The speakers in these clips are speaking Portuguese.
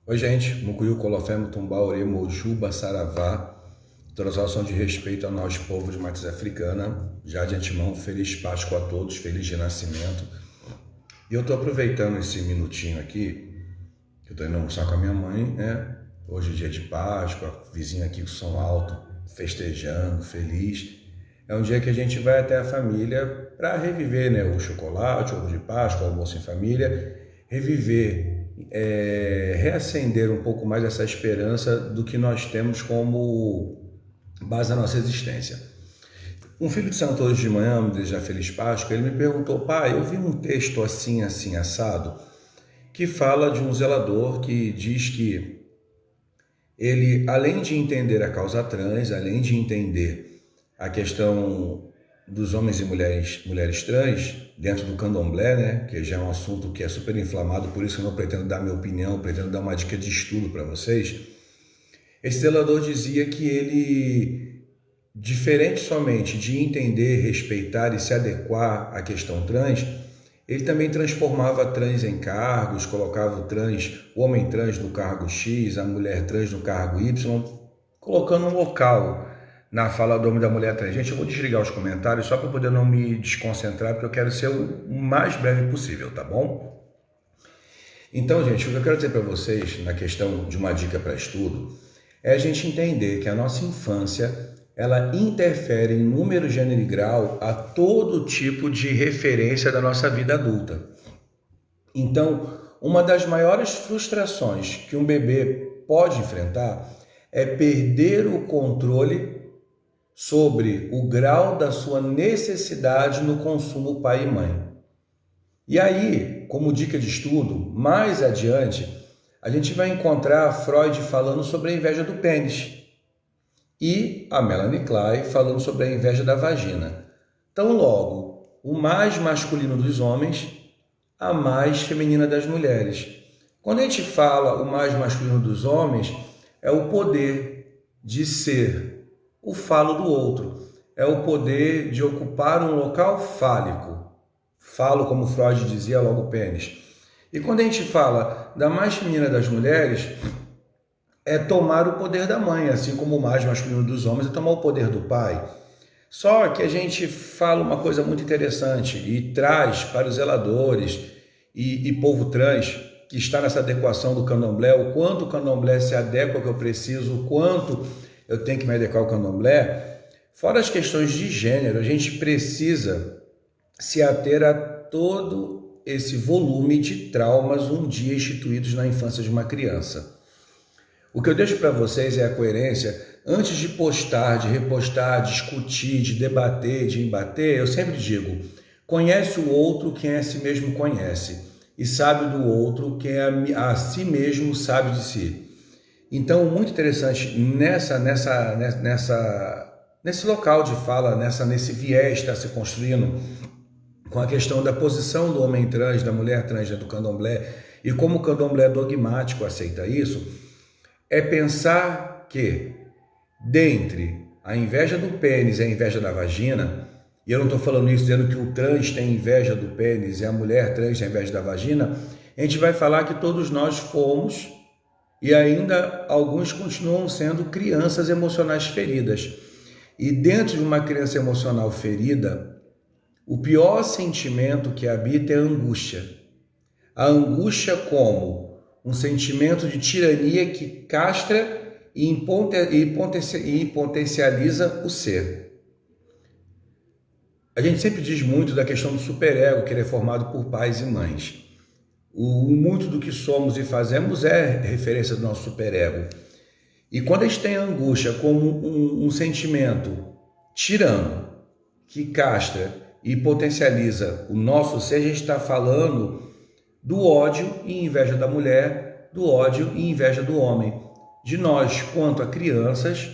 Oi, gente. Mucuyu, Colofé, Tumbaure, Mojuba, Saravá. Transação de respeito a nós, povo de matriz africana. Já de antemão, feliz Páscoa a todos, feliz Renascimento. E eu estou aproveitando esse minutinho aqui, que eu estou indo almoçar com a minha mãe, né? Hoje é dia de Páscoa, vizinho aqui com som alto, festejando, feliz. É um dia que a gente vai até a família para reviver, né? O chocolate, o ovo de Páscoa, o almoço em família, reviver, reacender um pouco mais essa esperança do que nós temos como base da nossa existência. Um filho de santo hoje de manhã, me desejar feliz Páscoa, ele me perguntou: pai, eu vi um texto assim, assim, assado, que fala de um zelador que diz que ele, além de entender a causa trans, além de entender a questão dos homens e mulheres trans, dentro do candomblé, né, que já é um assunto que é super inflamado, por isso que eu não pretendo dar minha opinião, pretendo dar uma dica de estudo para vocês. Esse zelador dizia que ele, diferente somente de entender, respeitar e se adequar à questão trans, ele também transformava trans em cargos, colocava o homem trans no cargo X, a mulher trans no cargo Y, colocando um local na fala do homem e da mulher trans. Gente, eu vou desligar os comentários só para poder não me desconcentrar, porque eu quero ser o mais breve possível, tá bom? Então, gente, o que eu quero dizer para vocês, na questão de uma dica para estudo, é a gente entender que a nossa infância, ela interfere em número, gênero e grau a todo tipo de referência da nossa vida adulta. Então, uma das maiores frustrações que um bebê pode enfrentar é perder o controle sobre o grau da sua necessidade no consumo pai e mãe. E aí, como dica de estudo, mais adiante, a gente vai encontrar Freud falando sobre a inveja do pênis e a Melanie Klein falando sobre a inveja da vagina. Então, logo, o mais masculino dos homens, a mais feminina das mulheres. Quando a gente fala o mais masculino dos homens, é o poder de ser o falo do outro, é o poder de ocupar um local fálico. Falo, como Freud dizia, logo pênis. E quando a gente fala da mais feminina das mulheres, é tomar o poder da mãe, assim como o mais masculino dos homens é tomar o poder do pai. Só que a gente fala uma coisa muito interessante e traz para os zeladores e povo trans que está nessa adequação do candomblé, o quanto o candomblé se adequa ao que eu preciso, o quanto eu tenho que me adequar ao candomblé. Fora as questões de gênero, a gente precisa se ater a todo esse volume de traumas um dia instituídos na infância de uma criança. O que eu deixo para vocês é a coerência. Antes de postar, de repostar, discutir, de debater, de embater, eu sempre digo: conhece o outro quem a si mesmo conhece, e sabe do outro quem a si mesmo sabe de si. Então, muito interessante nesse local de fala, nesse viés que está se construindo com a questão da posição do homem trans, da mulher trans do candomblé, e como o candomblé dogmático aceita isso, é pensar que, dentre a inveja do pênis e a inveja da vagina, e eu não estou falando isso dizendo que o trans tem inveja do pênis e a mulher trans tem inveja da vagina, a gente vai falar que todos nós fomos, e ainda alguns continuam sendo crianças emocionais feridas. E dentro de uma criança emocional ferida, o pior sentimento que habita é a angústia. A angústia como um sentimento de tirania que castra e potencializa o ser. A gente sempre diz muito da questão do superego, que ele é formado por pais e mães. Muito do que somos e fazemos é referência do nosso superego. E quando a gente tem a angústia como um sentimento tirano, que castra e potencializa o nosso ser, a gente está falando do ódio e inveja da mulher, do ódio e inveja do homem. De nós, quanto a crianças,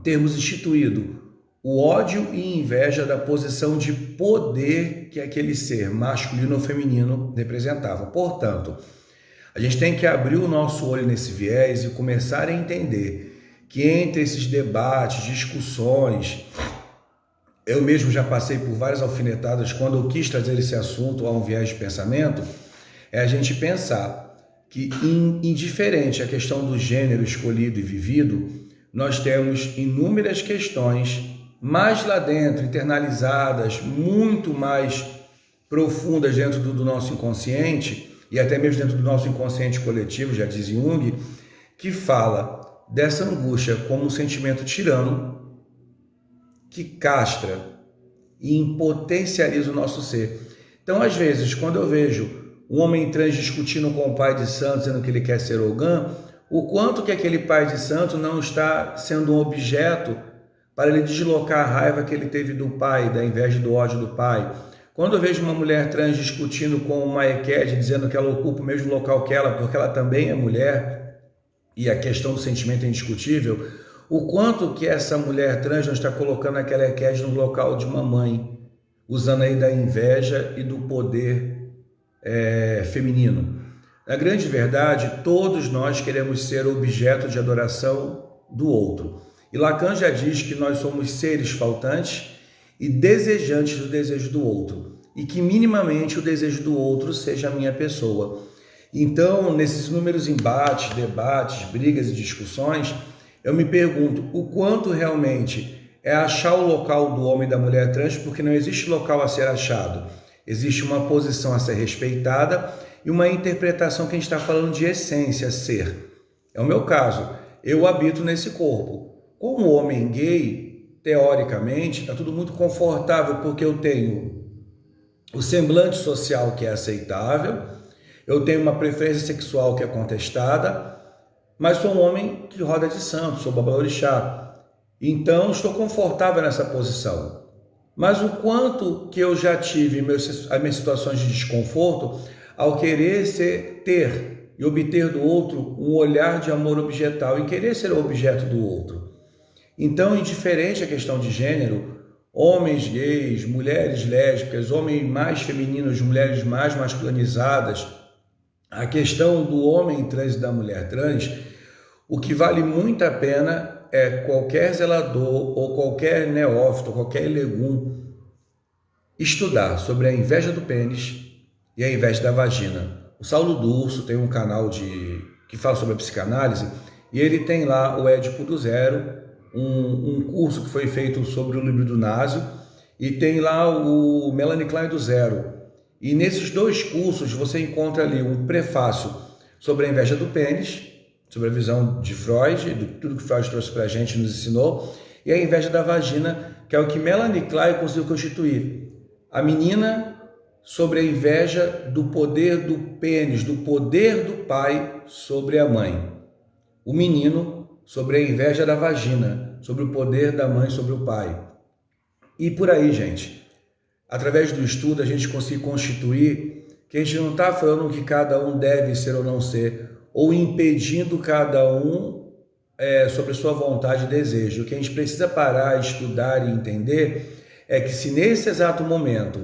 termos instituído o ódio e inveja da posição de poder que aquele ser masculino ou feminino representava. Portanto, a gente tem que abrir o nosso olho nesse viés e começar a entender que entre esses debates, discussões, eu mesmo já passei por várias alfinetadas quando eu quis trazer esse assunto a um viés de pensamento, é a gente pensar que, indiferente à questão do gênero escolhido e vivido, nós temos inúmeras questões mais lá dentro, internalizadas, muito mais profundas dentro do nosso inconsciente, e até mesmo dentro do nosso inconsciente coletivo, já diz Jung, que fala dessa angústia como um sentimento tirano que castra e impotencializa o nosso ser. Então, às vezes, quando eu vejo um homem trans discutindo com o pai de santo, dizendo que ele quer ser Ogã, o quanto que aquele pai de santo não está sendo um objeto para ele deslocar a raiva que ele teve do pai, da inveja e do ódio do pai. Quando eu vejo uma mulher trans discutindo com uma Eked, dizendo que ela ocupa o mesmo local que ela, porque ela também é mulher, e a questão do sentimento é indiscutível, o quanto que essa mulher trans não está colocando aquela Eked no local de uma mãe, usando aí da inveja e do poder feminino. Na grande verdade, todos nós queremos ser objeto de adoração do outro. E Lacan já diz que nós somos seres faltantes e desejantes do desejo do outro, e que minimamente o desejo do outro seja a minha pessoa. Então, nesses inúmeros embates, debates, brigas e discussões, eu me pergunto o quanto realmente é achar o local do homem e da mulher trans, porque não existe local a ser achado. Existe uma posição a ser respeitada e uma interpretação que a gente está falando de essência, ser. É o meu caso. Eu habito nesse corpo. Como homem gay, teoricamente, está tudo muito confortável, porque eu tenho o semblante social que é aceitável, eu tenho uma preferência sexual que é contestada, mas sou um homem que roda de santo, sou babalorixá. Então, estou confortável nessa posição. Mas o quanto que eu já tive as minhas situações de desconforto ao querer ter e obter do outro um olhar de amor objetal e querer ser o objeto do outro. Então, indiferente à questão de gênero, homens gays, mulheres lésbicas, homens mais femininos, mulheres mais masculinizadas, a questão do homem trans e da mulher trans, o que vale muito a pena é qualquer zelador ou qualquer neófito, qualquer legum, estudar sobre a inveja do pênis e a inveja da vagina. O Saulo Durso tem um canal que fala sobre a psicanálise e ele tem lá o Édipo do Zero, um curso que foi feito sobre o livro do Násio, e tem lá o Melanie Klein do Zero. E nesses dois cursos você encontra ali um prefácio sobre a inveja do pênis, sobre a visão de Freud, de tudo que Freud trouxe para a gente, nos ensinou, e a inveja da vagina, que é o que Melanie Klein conseguiu constituir. A menina sobre a inveja do poder do pênis, do poder do pai sobre a mãe. O menino sobre a inveja da vagina, sobre o poder da mãe sobre o pai. E por aí, gente. Através do estudo, a gente consegue constituir que a gente não está falando que cada um deve ser ou não ser, ou impedindo cada um sobre sua vontade e desejo. O que a gente precisa parar, estudar e entender é que se nesse exato momento,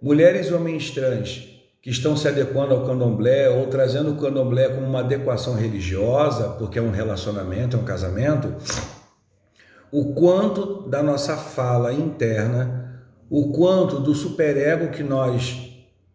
mulheres e homens trans que estão se adequando ao candomblé ou trazendo o candomblé como uma adequação religiosa, porque é um relacionamento, é um casamento, o quanto da nossa fala interna, o quanto do superego que nós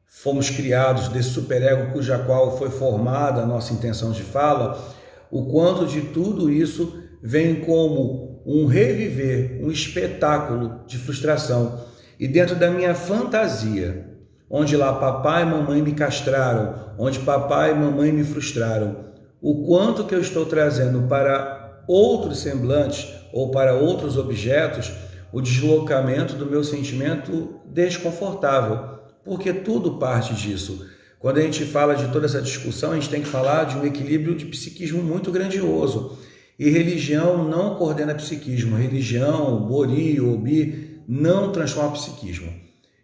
fomos criados, desse superego cuja qual foi formada a nossa intenção de fala, o quanto de tudo isso vem como um reviver, um espetáculo de frustração. E dentro da minha fantasia, onde lá papai e mamãe me castraram, onde papai e mamãe me frustraram, o quanto que eu estou trazendo para outros semblantes ou para outros objetos o deslocamento do meu sentimento desconfortável, porque tudo parte disso. Quando a gente fala de toda essa discussão, a gente tem que falar de um equilíbrio de psiquismo muito grandioso. E religião não coordena psiquismo. Religião, Bori, Obi, não transforma psiquismo.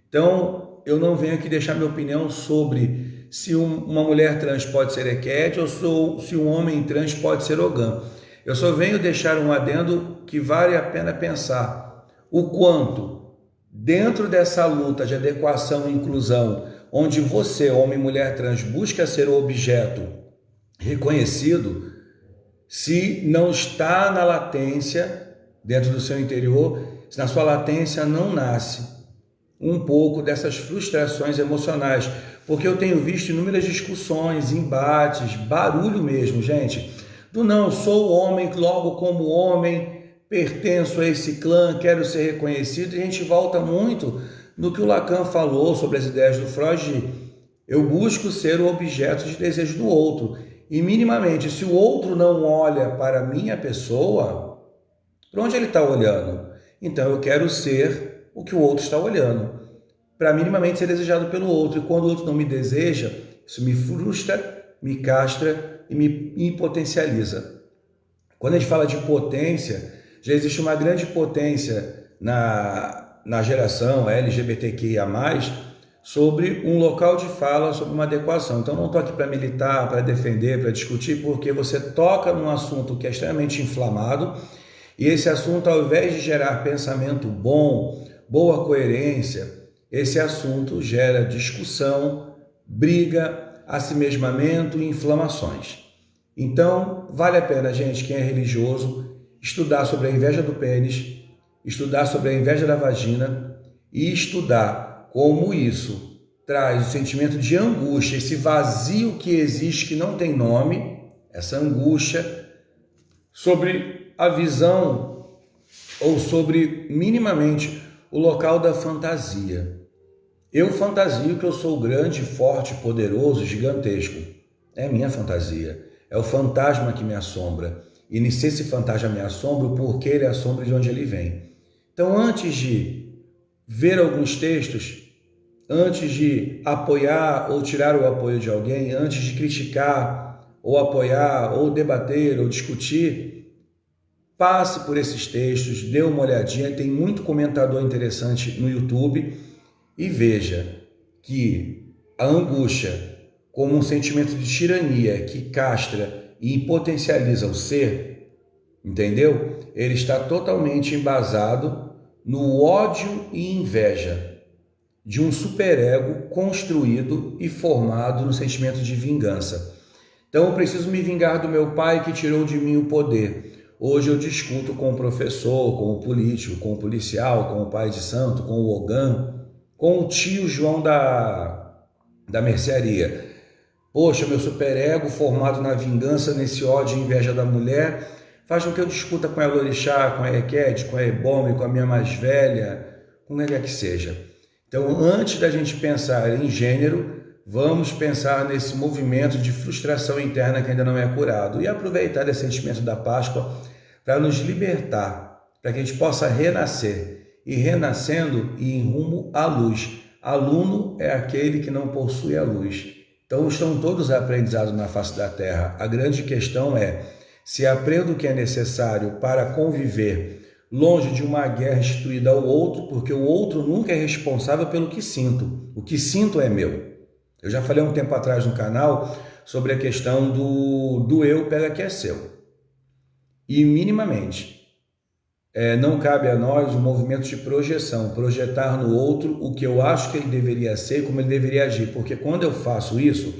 Então, eu não venho aqui deixar minha opinião sobre se uma mulher trans pode ser Eked ou se um homem trans pode ser Ogã. Eu só venho deixar um adendo que vale a pena pensar o quanto, dentro dessa luta de adequação e inclusão, onde você, homem e mulher trans, busca ser o objeto reconhecido, se não está na latência, dentro do seu interior, se na sua latência não nasce um pouco dessas frustrações emocionais, porque eu tenho visto inúmeras discussões, embates, barulho mesmo, gente, do não, sou homem, logo como homem, pertenço a esse clã, quero ser reconhecido, e a gente volta muito no que o Lacan falou sobre as ideias do Freud, eu busco ser o objeto de desejo do outro, e minimamente, se o outro não olha para a minha pessoa, para onde ele está olhando? Então eu quero ser o que o outro está olhando, para minimamente ser desejado pelo outro, e quando o outro não me deseja, isso me frustra, me castra e me potencializa. Quando a gente fala de potência, já existe uma grande potência na geração LGBTQIA+, sobre um local de fala, sobre uma adequação. Então não estou aqui para militar, para defender, para discutir, porque você toca num assunto que é extremamente inflamado, e esse assunto, ao invés de gerar pensamento bom, boa coerência, esse assunto gera discussão, briga, assimesmamento e inflamações. Então, vale a pena, gente, quem é religioso, estudar sobre a inveja do pênis, estudar sobre a inveja da vagina e estudar como isso traz o sentimento de angústia, esse vazio que existe, que não tem nome, essa angústia, sobre a visão ou sobre, minimamente, o local da fantasia. Eu fantasio que eu sou grande, forte, poderoso, gigantesco. É minha fantasia. É o fantasma que me assombra. E se esse fantasma me assombra, o porquê ele assombra e de onde ele vem. Então, antes de ver alguns textos, antes de apoiar ou tirar o apoio de alguém, antes de criticar ou apoiar ou debater ou discutir, passe por esses textos, dê uma olhadinha, tem muito comentador interessante no YouTube e veja que a angústia, como um sentimento de tirania que castra e potencializa o ser, entendeu? Ele está totalmente embasado no ódio e inveja de um superego construído e formado no sentimento de vingança. Então eu preciso me vingar do meu pai que tirou de mim o poder. Hoje eu discuto com o professor, com o político, com o policial, com o pai de santo, com o Ogã, com o tio João da mercearia. Poxa, meu superego formado na vingança, nesse ódio e inveja da mulher, faz com que eu discuta com a Elorixá, com a Eked, com a Ebome, com a minha mais velha, com quem quer que seja. Então, antes da gente pensar em gênero, vamos pensar nesse movimento de frustração interna que ainda não é curado e aproveitar esse sentimento da Páscoa para nos libertar, para que a gente possa renascer. E renascendo e em rumo à luz. Aluno é aquele que não possui a luz. Então estão todos aprendizados na face da terra. A grande questão é se aprendo o que é necessário para conviver longe de uma guerra instituída ao outro, porque o outro nunca é responsável pelo que sinto. O que sinto é meu. Eu já falei um tempo atrás no canal sobre a questão do eu pega que é seu. E minimamente, não cabe a nós o movimento de projeção, projetar no outro o que eu acho que ele deveria ser, como ele deveria agir, porque quando eu faço isso,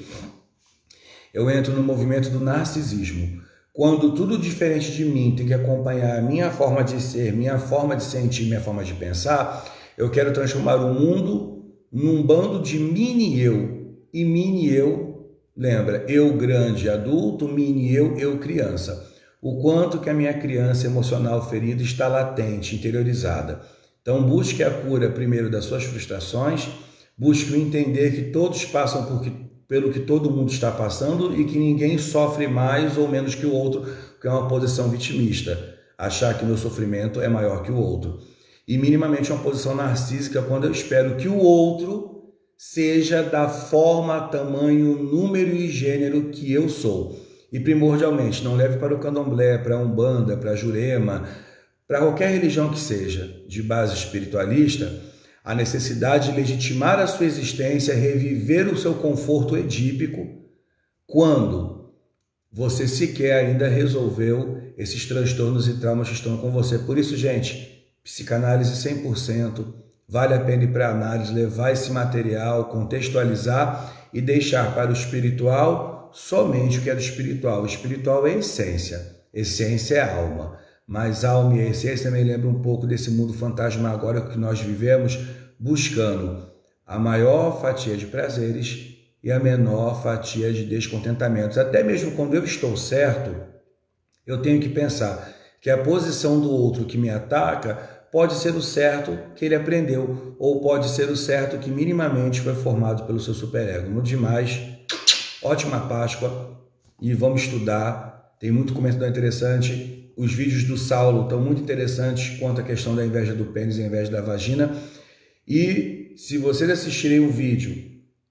eu entro no movimento do narcisismo. Quando tudo diferente de mim tem que acompanhar a minha forma de ser, minha forma de sentir, minha forma de pensar, eu quero transformar o mundo num bando de mini-eu. E mini-eu, lembra, eu grande adulto, mini-eu, eu criança. O quanto que a minha criança emocional ferida está latente, interiorizada. Então busque a cura primeiro das suas frustrações, busque o entender que todos passam pelo que todo mundo está passando e que ninguém sofre mais ou menos que o outro, que é uma posição vitimista, achar que meu sofrimento é maior que o outro. E minimamente uma posição narcísica quando eu espero que o outro seja da forma, tamanho, número e gênero que eu sou. E primordialmente, não leve para o candomblé, para a umbanda, para a jurema, para qualquer religião que seja de base espiritualista, a necessidade de legitimar a sua existência, reviver o seu conforto edípico, quando você sequer ainda resolveu esses transtornos e traumas que estão com você. Por isso, gente, psicanálise 100%, vale a pena ir para a análise, levar esse material, contextualizar e deixar para o espiritual somente o que é do espiritual. O espiritual é essência, essência é alma, mas alma e essência me lembra um pouco desse mundo fantasmagórico que nós vivemos, buscando a maior fatia de prazeres e a menor fatia de descontentamentos. Até mesmo quando eu estou certo, eu tenho que pensar que a posição do outro que me ataca pode ser o certo que ele aprendeu, ou pode ser o certo que minimamente foi formado pelo seu superego. No demais, ótima Páscoa e vamos estudar. Tem muito comentário interessante. Os vídeos do Saulo estão muito interessantes quanto à questão da inveja do pênis e a inveja da vagina. E se vocês assistirem o vídeo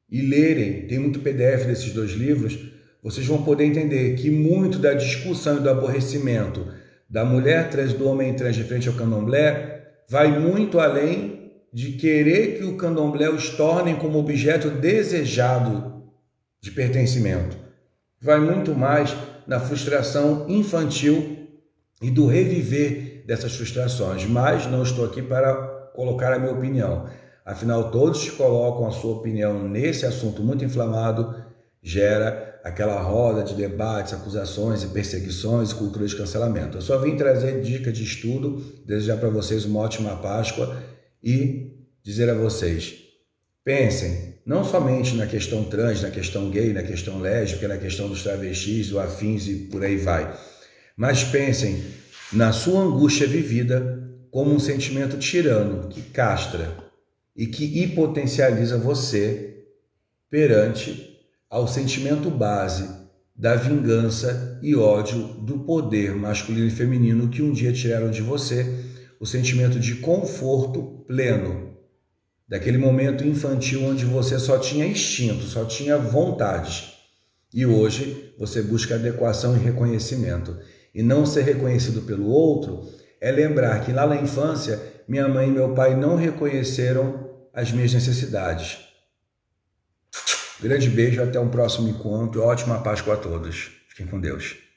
e lerem, tem muito PDF desses dois livros, vocês vão poder entender que muito da discussão e do aborrecimento da mulher trans, do homem trans de frente ao candomblé, vai muito além de querer que o candomblé os tornem como objeto desejado de pertencimento. Vai muito mais na frustração infantil e do reviver dessas frustrações. Mas não estou aqui para colocar a minha opinião. Afinal, todos que colocam a sua opinião nesse assunto muito inflamado, gera aquela roda de debates, acusações e perseguições e cultura de cancelamento. Eu só vim trazer dicas de estudo, desejar para vocês uma ótima Páscoa e dizer a vocês, pensem não somente na questão trans, na questão gay, na questão lésbica, na questão dos travestis, ou afins e por aí vai, mas pensem na sua angústia vivida como um sentimento tirano que castra e que hipotencializa você perante ao sentimento base da vingança e ódio do poder masculino e feminino que um dia tiraram de você, o sentimento de conforto pleno, daquele momento infantil onde você só tinha instinto, só tinha vontades. E hoje você busca adequação e reconhecimento. E não ser reconhecido pelo outro é lembrar que lá na infância, minha mãe e meu pai não reconheceram as minhas necessidades. Grande beijo, até um próximo encontro. Ótima Páscoa a todos. Fiquem com Deus.